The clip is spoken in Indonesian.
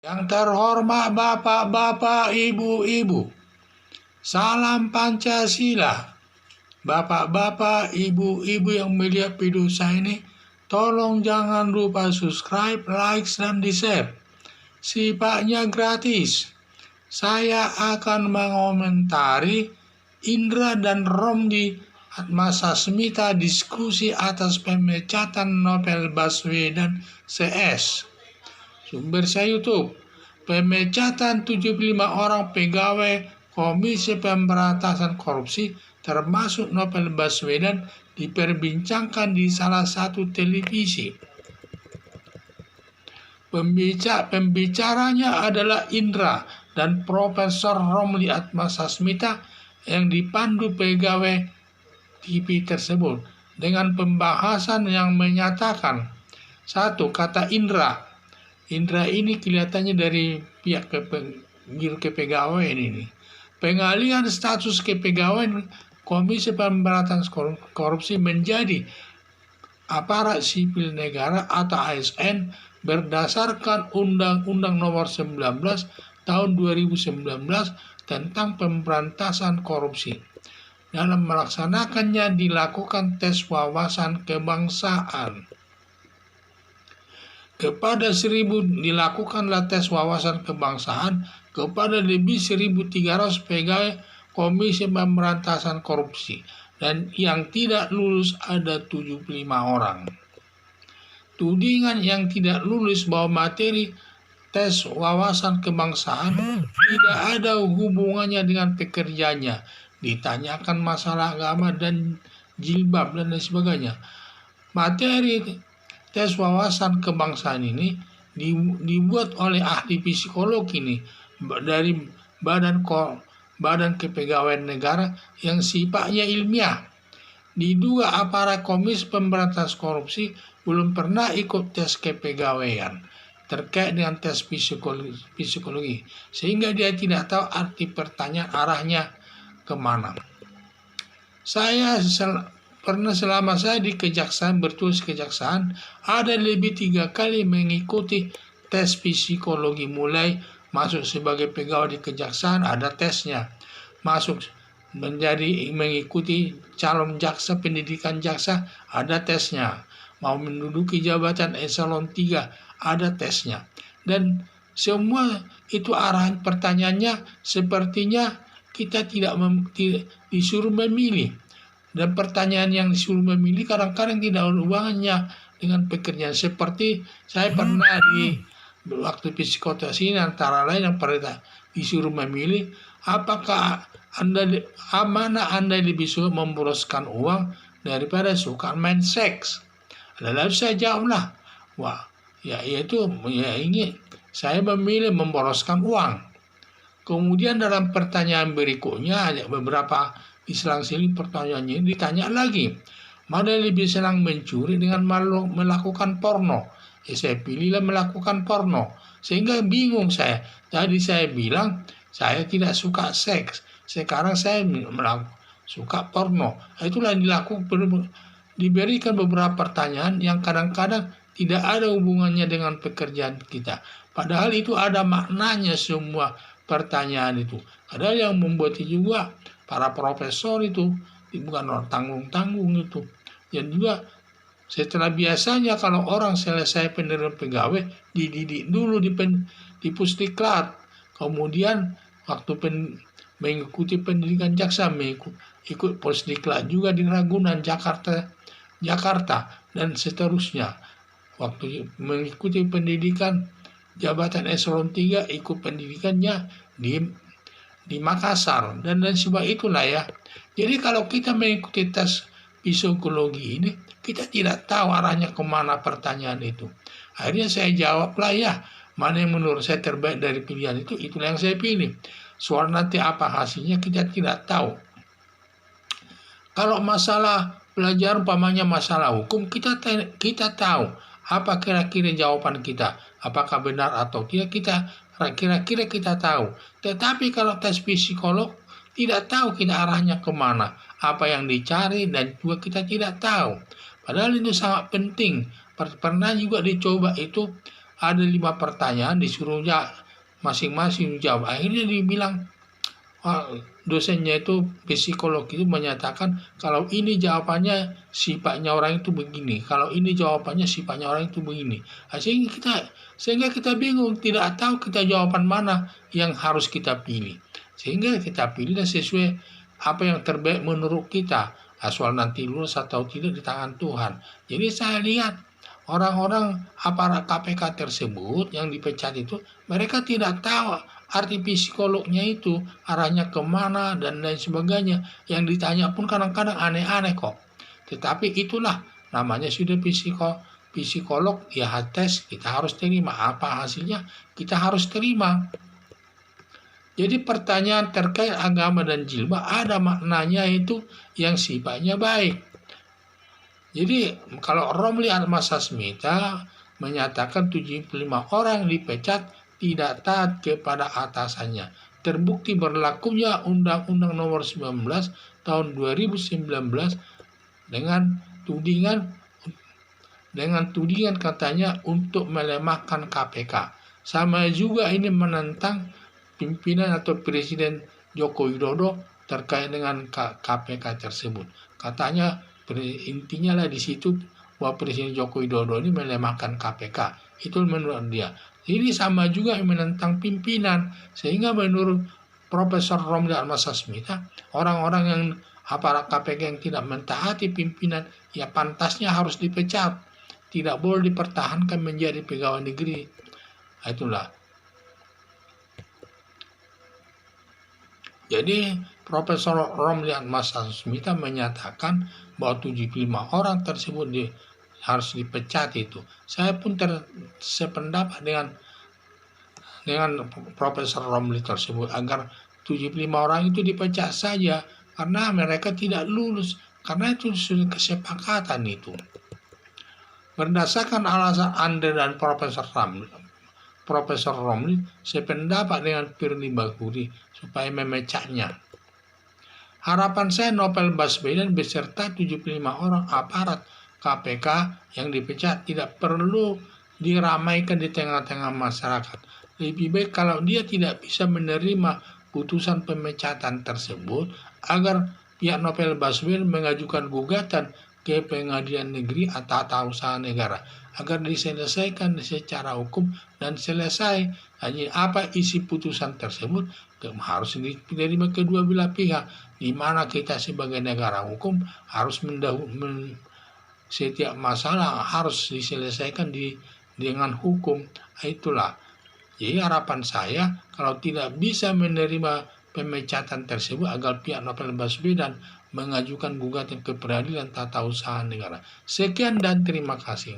Yang terhormat Bapak-bapak, Ibu-ibu, salam Pancasila. Bapak-bapak, Ibu-ibu yang melihat video saya ini, tolong jangan lupa subscribe, like, dan di-share. Sifatnya gratis. Saya akan mengomentari Indra dan Romli Atmasasmita diskusi atas pemecatan Novel Baswedan CS. Sumber saya YouTube. Pemecatan 75 orang pegawai Komisi Pemberantasan Korupsi termasuk Novel Baswedan diperbincangkan di salah satu televisi. Pembicaranya adalah Indra dan Profesor Romli Atmasasmita yang dipandu pegawai TV tersebut dengan pembahasan yang menyatakan, satu, kata Indra ini kelihatannya dari pihak kepegawaian ini. Pengalihan status kepegawaian Komisi Pemberantasan Korupsi menjadi aparat sipil negara atau ASN berdasarkan Undang-Undang Nomor 19 Tahun 2019 tentang pemberantasan korupsi. Dalam melaksanakannya dilakukan tes wawasan kebangsaan. Dilakukanlah tes wawasan kebangsaan kepada lebih 1.300 pegawai Komisi Pemberantasan Korupsi dan yang tidak lulus ada 75 orang. Tudingan yang tidak lulus bahwa materi tes wawasan kebangsaan tidak ada hubungannya dengan pekerjaannya, ditanyakan masalah agama dan jilbab dan lain sebagainya. Materi tes wawasan kebangsaan ini dibuat oleh ahli psikolog ini dari Badan Kepegawaian Negara yang sifatnya ilmiah. Diduga aparat Komisi Pemberantasan Korupsi belum pernah ikut tes kepegawaian terkait dengan tes psikologi, sehingga dia tidak tahu arti pertanyaan arahnya kemana. Saya pernah selama saya di kejaksaan, bertugas kejaksaan, ada lebih 3 kali mengikuti tes psikologi. Mulai masuk sebagai pegawai di kejaksaan ada tesnya, masuk mengikuti calon jaksa, pendidikan jaksa ada tesnya, mau menduduki jabatan eselon 3 ada tesnya, dan semua itu arahan pertanyaannya sepertinya kita tidak disuruh memilih. Dan pertanyaan yang disuruh memilih kadang-kadang tidak ada hubungannya dengan pekerjaan. Seperti saya pernah di waktu psikoterapi antara lain yang pernah disuruh memilih, apakah mana Anda lebih suka memboroskan uang daripada suka main seks. Lalu saya jawablah, ini saya memilih memboroskan uang. Kemudian dalam pertanyaan berikutnya ada beberapa diselang-seling pertanyaannya ditanya lagi, mana lebih senang mencuri dengan melakukan porno? Saya pilihlah melakukan porno, sehingga bingung saya. Tadi saya bilang saya tidak suka seks, sekarang saya suka porno. Itulah diberikan beberapa pertanyaan yang kadang-kadang tidak ada hubungannya dengan pekerjaan kita, padahal itu ada maknanya semua pertanyaan itu. Ada yang membuat juga para profesor itu bukan orang tanggung-tanggung itu. Dan juga setelah biasanya kalau orang selesai penerimaan pegawai dididik dulu di Pusdiklat, kemudian waktu mengikuti pendidikan jaksa ikut Pusdiklat juga di Ragunan, Jakarta dan seterusnya. Waktu mengikuti pendidikan jabatan eselon 3 ikut pendidikannya di Makassar dan sebab itulah ya. Jadi kalau kita mengikuti tes psikologi ini, kita tidak tahu arahnya kemana pertanyaan itu. Akhirnya saya jawablah ya, mana yang menurut saya terbaik dari pilihan itu, itulah yang saya pilih. Soal nanti apa hasilnya kita tidak tahu. Kalau masalah pelajaran umpamanya masalah hukum, kita tahu apa kira-kira jawaban kita, apakah benar atau tidak, kira-kira kita tahu. Tetapi kalau tes psikolog tidak tahu kita arahnya kemana, apa yang dicari, dan juga kita tidak tahu. Padahal itu sangat penting. Pernah juga dicoba itu ada 5 pertanyaan, disuruh masing-masing jawab. Akhirnya dibilang, dosennya itu psikolog itu menyatakan kalau ini jawabannya sifatnya orang itu begini, kalau ini jawabannya sifatnya orang itu begini. Sehingga kita bingung, tidak tahu kita jawaban mana yang harus kita pilih. Sehingga kita pilih sesuai apa yang terbaik menurut kita. Soal nanti lulus atau tidak di tangan Tuhan. Jadi saya lihat orang-orang aparat KPK tersebut yang dipecat itu, mereka tidak tahu arti psikolognya itu, arahnya kemana dan lain sebagainya. Yang ditanya pun kadang-kadang aneh-aneh kok. Tetapi itulah namanya sudah psikolog, ya tes, kita harus terima. Apa hasilnya? Kita harus terima. Jadi pertanyaan terkait agama dan jilbab ada maknanya itu yang sifatnya baik. Jadi kalau Romli Almasasmita menyatakan 75 orang dipecat tidak taat kepada atasannya. Terbukti berlakunya Undang-Undang Nomor 19 tahun 2019 dengan tudingan katanya untuk melemahkan KPK. Sama juga ini menentang pimpinan atau Presiden Joko Widodo terkait dengan KPK tersebut. Katanya intinya lah di situ bahwa Presiden Joko Widodo ini melemahkan KPK. Itu menurut dia. Ini sama juga menentang pimpinan. Sehingga menurut Profesor Romli Almasasmita, orang-orang yang aparat KPK yang tidak mentaati pimpinan, ya pantasnya harus dipecat. Tidak boleh dipertahankan menjadi pegawai negeri. Itulah. Jadi Profesor Romli Almasasmita menyatakan bahwa 75 orang tersebut harus dipecat itu. Saya pun sependapat dengan Profesor Romli tersebut agar 75 orang itu dipecat saja karena mereka tidak lulus, karena itu sudah kesepakatan itu. Berdasarkan alasan Anda dan Profesor Romli sependapat dengan Firly Bahuri supaya memecahnya. Harapan saya Novel Baswedan beserta 75 orang aparat KPK yang dipecat tidak perlu diramaikan di tengah-tengah masyarakat. Lebih baik kalau dia tidak bisa menerima putusan pemecatan tersebut, agar pihak Novel Baswedan mengajukan gugatan ke Pengadilan Negeri atau Tata Usaha Negara agar diselesaikan secara hukum dan selesai. Hanya apa isi putusan tersebut harus diterima kedua belah pihak, di mana kita sebagai negara hukum harus setiap masalah harus diselesaikan dengan hukum. Itulah. Jadi harapan saya kalau tidak bisa menerima pemecatan tersebut agar pihak Novel Baswedan mengajukan gugatan ke Peradilan Tata Usaha Negara. Sekian dan terima kasih.